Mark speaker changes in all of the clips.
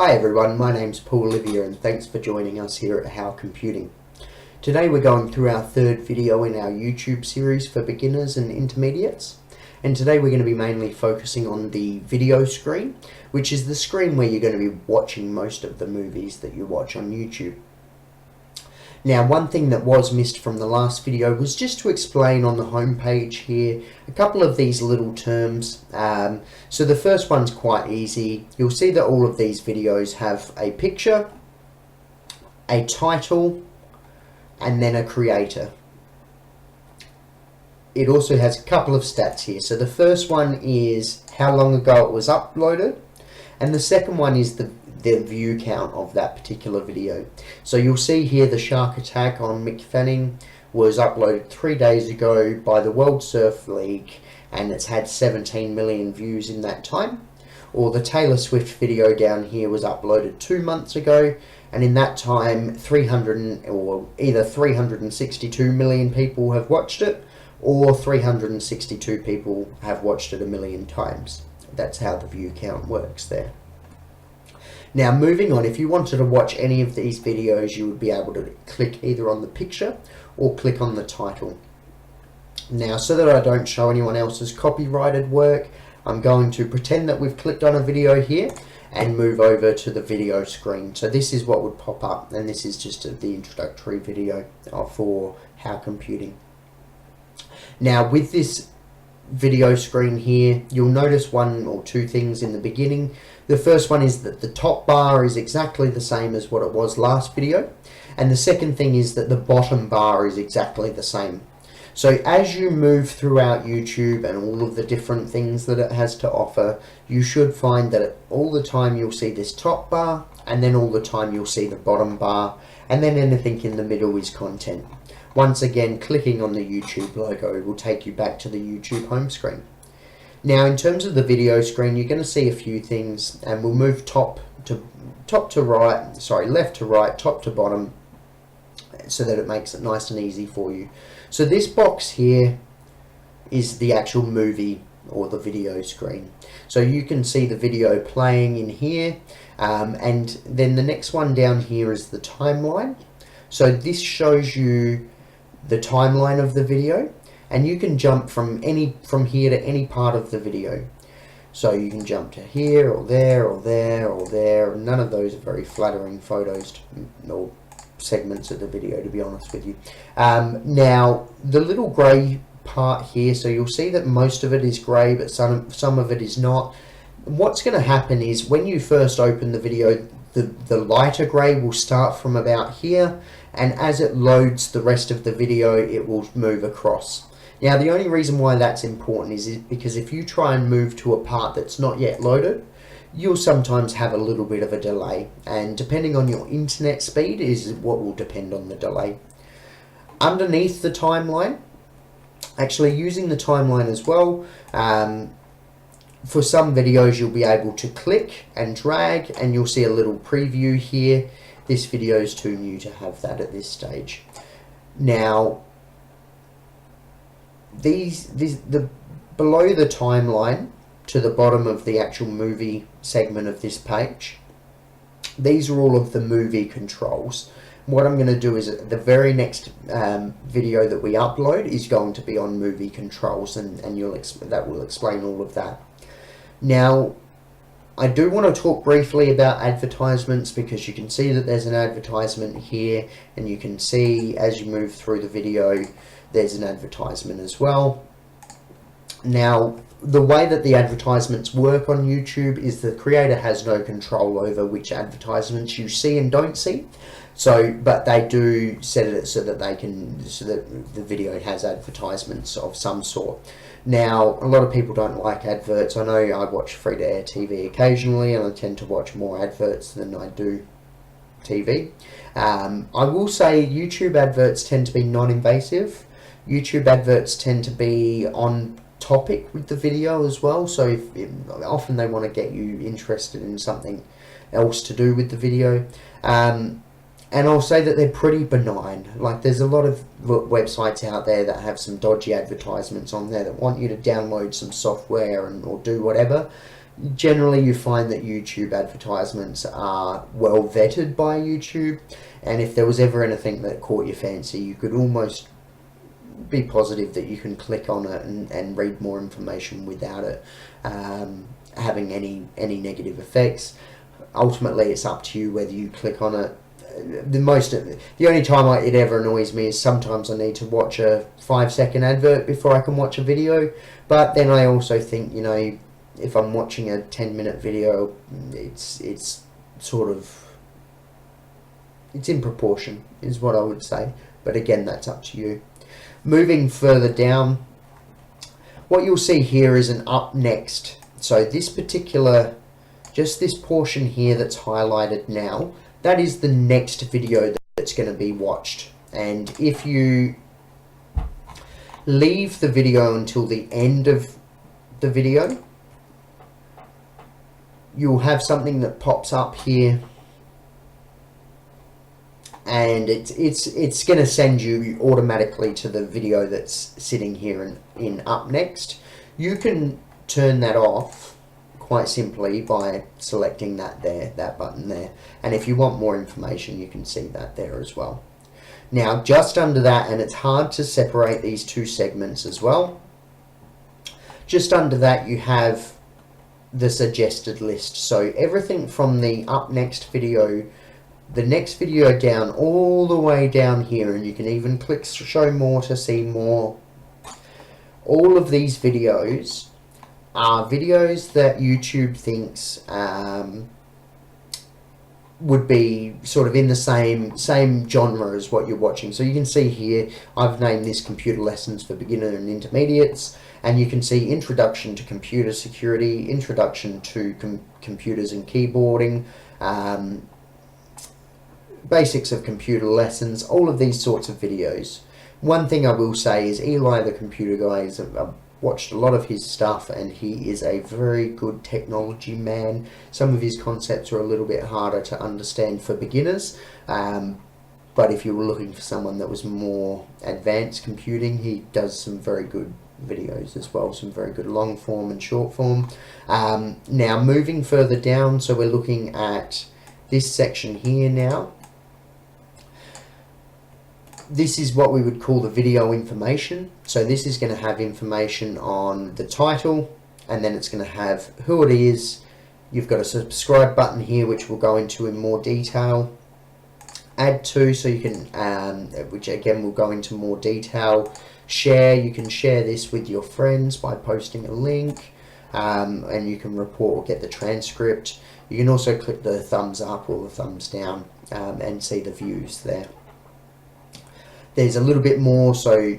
Speaker 1: Hi everyone, my name's Paul Olivier and thanks for joining us here at How Computing. Today we're going through our third video in our YouTube series for beginners and intermediates. And today we're going to be mainly focusing on the video screen, which is the screen where you're going to be watching most of the movies that you watch on YouTube. Now, one thing that was missed from the last video was just to explain on the home page here a couple of these little terms. So the first one's quite easy. You'll see that all of these videos have a picture, a title, and then a creator. It also has a couple of stats here. So the first one is how long ago it was uploaded, and the second one is the view count of that particular video. So you'll see here the shark attack on Mick Fanning was uploaded 3 days ago by the World Surf League and it's had 17 million views in that time. Or the Taylor Swift video down here was uploaded 2 months ago and in that time either 362 million people have watched it or 362 people have watched it 1 million times. That's how the view count works there. Now moving on, if you wanted to watch any of these videos, you would be able to click either on the picture or click on the title. Now, so that I don't show anyone else's copyrighted work, I'm going to pretend that we've clicked on a video here and move over to the video screen. So this is what would pop up, and this is just the introductory video for How Computing. Now with this video screen here, you'll notice one or two things in the beginning. The first one is that the top bar is exactly the same as what it was last video, and the second thing is that the bottom bar is exactly the same. So as you move throughout YouTube and all of the different things that it has to offer, you should find that all the time you'll see this top bar, and then all the time you'll see the bottom bar, and then anything in the middle is content. Once again, clicking on the YouTube logo will take you back to the YouTube home screen. Now, in terms of the video screen, you're going to see a few things, and we'll move left to right, top to bottom, so that it makes it nice and easy for you. So this box here is the actual movie or the video screen. So you can see the video playing in here, and then the next one down here is the timeline. So this shows you the timeline of the video, and you can jump from here to any part of the video. So you can jump to here or there or there or there. None of those are very flattering photos or segments of the video, to be honest with you. Now the little grey part here, so you'll see that most of it is grey, but some of it is not. What's going to happen is when you first open the video, the lighter grey will start from about here, and as it loads the rest of the video, it will move across. Now, the only reason why that's important is because if you try and move to a part that's not yet loaded, you'll sometimes have a little bit of a delay, and depending on your internet speed is what will depend on the delay. Underneath the timeline, actually using the timeline as well, for some videos you'll be able to click and drag and you'll see a little preview here. This video is too new to have that at this stage. Now, below the timeline to the bottom of the actual movie segment of this page, these are all of the movie controls. What I'm going to do is the very next video that we upload is going to be on movie controls, and that will explain all of that. Now, I do want to talk briefly about advertisements, because you can see that there's an advertisement here, and you can see as you move through the video there's an advertisement as well. Now, the way that the advertisements work on YouTube is the creator has no control over which advertisements you see and don't see. So, but they do set it so that the video has advertisements of some sort. Now, a lot of people don't like adverts. I know I watch free-to-air TV occasionally, and I tend to watch more adverts than I do TV. I will say YouTube adverts tend to be non-invasive. YouTube adverts tend to be on topic with the video as well, so often they want to get you interested in something else to do with the video. And I'll say that they're pretty benign. Like, there's a lot of websites out there that have some dodgy advertisements on there that want you to download some software or do whatever. Generally, you find that YouTube advertisements are well vetted by YouTube, and if there was ever anything that caught your fancy, you could almost be positive that you can click on it and read more information without it having any negative effects. Ultimately, it's up to you whether you click on it. The only time it ever annoys me is sometimes I need to watch a 5-second advert before I can watch a video, but then I also think, you know, if I'm watching a 10-minute video, it's sort of, it's in proportion is what I would say, but again, that's up to you. Moving further down, what you'll see here is an up next. So this particular, just this portion here that's highlighted now, that is the next video that's going to be watched. And if you leave the video until the end of the video, you'll have something that pops up here, and it's going to send you automatically to the video that's sitting here in up next. You can turn that off quite simply by selecting that button there, and if you want more information, you can see that there as well. Now, just under that, and it's hard to separate these two segments as well, just under that you have the suggested list. So everything from the up next video, the next video down, all the way down here, and you can even click show more to see more. All of these videos are videos that YouTube thinks would be sort of in the same genre as what you're watching. So you can see here, I've named this Computer Lessons for Beginner and Intermediates, and you can see Introduction to Computer Security, Introduction to Computers and Keyboarding, Basics of Computer Lessons, all of these sorts of videos. One thing I will say is Eli the Computer Guy is I've watched a lot of his stuff, and he is a very good technology man. Some of his concepts are a little bit harder to understand for beginners, but if you were looking for someone that was more advanced computing, he does some very good videos as well, some very good long form and short form. Now moving further down, so we're looking at this section here now. This is what we would call the video information. So this is going to have information on the title, and then it's going to have who it is. You've got a subscribe button here, which we'll go into in more detail. Add to, so you can, which again will go into more detail. Share, you can share this with your friends by posting a link, and you can report or get the transcript. You can also click the thumbs up or the thumbs down and see the views there. There's a little bit more, so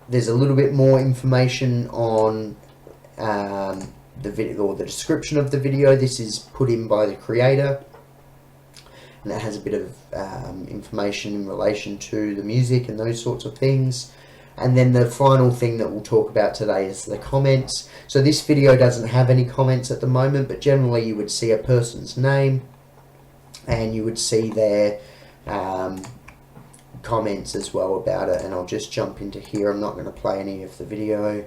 Speaker 1: there's a little bit more information on the video or the description of the video. This is put in by the creator, and it has a bit of information in relation to the music and those sorts of things. And then the final thing that we'll talk about today is the comments. So this video doesn't have any comments at the moment, but generally you would see a person's name, and you would see their comments as well about it. And I'll just jump into here. I'm not going to play any of the video,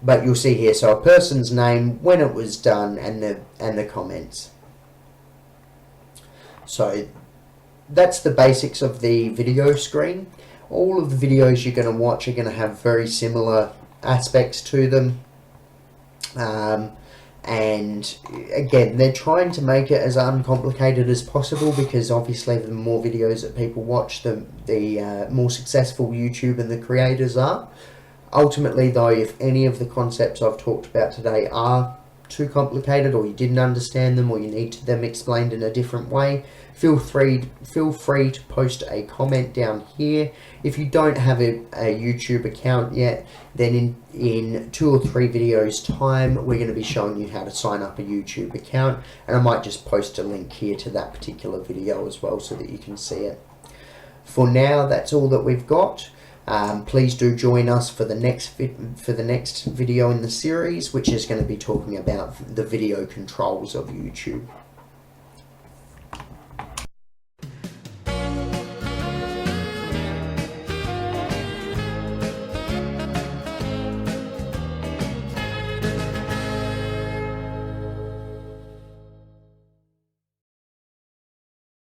Speaker 1: but you'll see here, so a person's name, when it was done, and the comments. So that's the basics of the video screen. All of the videos you're going to watch are going to have very similar aspects to them, and again, they're trying to make it as uncomplicated as possible, because obviously the more videos that people watch, the more successful YouTube and the creators are. Ultimately though, if any of the concepts I've talked about today are too complicated, or you didn't understand them, or you need them explained in a different way, feel free to post a comment down here. If you don't have a YouTube account yet, then in 2 or 3 videos time, we're going to be showing you how to sign up a YouTube account, and I might just post a link here to that particular video as well, so that you can see it. For now, that's all that we've got. Please do join us for the next video in the series, which is going to be talking about the video controls of YouTube.